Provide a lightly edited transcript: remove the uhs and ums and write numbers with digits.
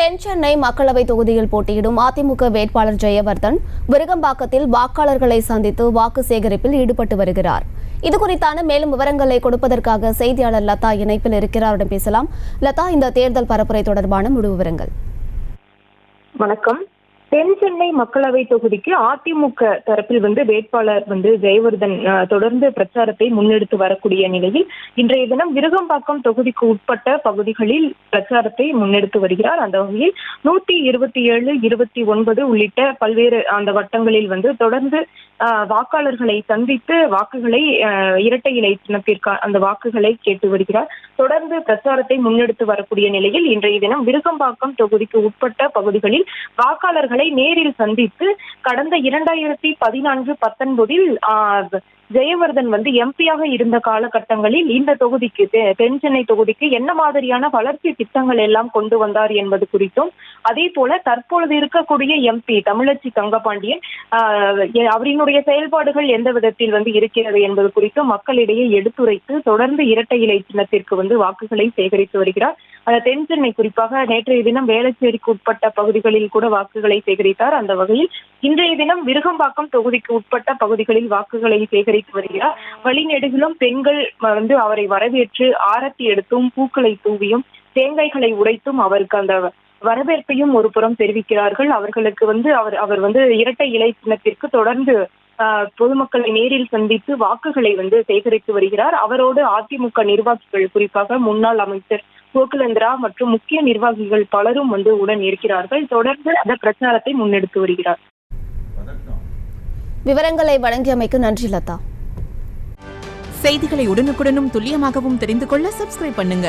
தென் சென்னை மக்களவை தொகுதியில் போட்டியிடும் அதிமுக வேட்பாளர் ஜெயவர்தன் விருகம்பாக்கத்தில் வாக்காளர்களை சந்தித்து வாக்கு சேகரிப்பில் ஈடுபட்டு வருகிறார். இதுகுறித்தான மேலும் விவரங்களை கொடுப்பதற்காக செய்தியாளர் லதா இணைப்பில் இருக்கிறார். பேசலாம். லதா, இந்த தேர்தல் பரப்புரை தொடர்பான முழு விவரங்கள். வணக்கம். தென் சென்னை மக்களவை தொகுதிக்கு அதிமுக தரப்பில் வேட்பாளர் ஜெயவர்தன் தொடர்ந்து பிரச்சாரத்தை முன்னெடுத்து வரக்கூடிய நிலையில் இன்றைய தினம் விருகம்பாக்கம் தொகுதிக்கு உட்பட்ட பகுதிகளில் பிரச்சாரத்தை முன்னெடுத்து வருகிறார். அந்த வகையில் 127, 29 உள்ளிட்ட பல்வேறு அந்த வட்டங்களில் தொடர்ந்து வாக்காளர்களை சந்தித்து வாக்குகளை இரட்டை இலை சின்னத்திற்கு அந்த வாக்குகளை கேட்டு வருகிறார். தொடர்ந்து பிரச்சாரத்தை முன்னெடுத்து வரக்கூடிய நிலையில் இன்றைய தினம் விருகம்பாக்கம் தொகுதிக்கு உட்பட்ட பகுதிகளில் வாக்காளர்களை நேரில் சந்தித்து கடந்த 2014-19 ஜெயவர்தன் எம்பியாக இருந்த காலகட்டங்களில் இந்த தொகுதிக்கு தென் சென்னை தொகுதிக்கு என்ன மாதிரியான வளர்ச்சி திட்டங்கள் எல்லாம் கொண்டு வந்தார் என்பது குறித்தும், அதே போல தற்பொழுது இருக்கக்கூடிய எம்பி தமிழச்சி தங்கபாண்டியன் அவரினுடைய செயல்பாடுகள் எந்த விதத்தில் இருக்கிறது என்பது குறித்தும் மக்களிடையே எடுத்துரைத்து தொடர்ந்து இரட்டை இலை சின்னத்திற்கு வாக்குகளை சேகரித்து வருகிறார். தென் சென்னை குறிப்பாக நேற்றைய தினம் வேளச்சேரிக்கு உட்பட்ட பகுதிகளில் கூட வாக்குகளை சேகரித்தார். அந்த வகையில் இன்றைய தினம் விருகம்பாக்கம் தொகுதிக்கு உட்பட்ட பகுதிகளில் வாக்குகளை சேகரித்து வருகிறார். வழிநெடுகிலும் பெண்கள் அவரை வரவேற்று ஆரத்தி எடுத்தும் பூக்களை தூவியும் தேங்காய்களை உடைத்தும் அவருக்கு அந்த வரவேற்பையும் ஒரு புறம் தெரிவிக்கிறார்கள். அவர்களுக்கு அவர் இரட்டை இலை சின்னத்திற்கு தொடர்ந்து பொதுமக்களை நேரில் சந்தித்து வாக்குகளை சேகரித்து வருகிறார். அவரோடு அதிமுக நிர்வாகிகள், குறிப்பாக முன்னாள் அமைச்சர் கோகுலேந்திரா மற்றும் முக்கிய நிர்வாகிகள் பலரும் உடன் இருக்கிறார்கள். தொடர்ந்து அந்த பிரச்சாரத்தை முன்னெடுத்து வருகிறார். விவரங்களை வழங்கியமைக்கு நன்றி லதா. செய்திகளை உடனுக்குடனும் துல்லியமாகவும் தெரிந்து கொள்ள சப்ஸ்கிரைப் பண்ணுங்க.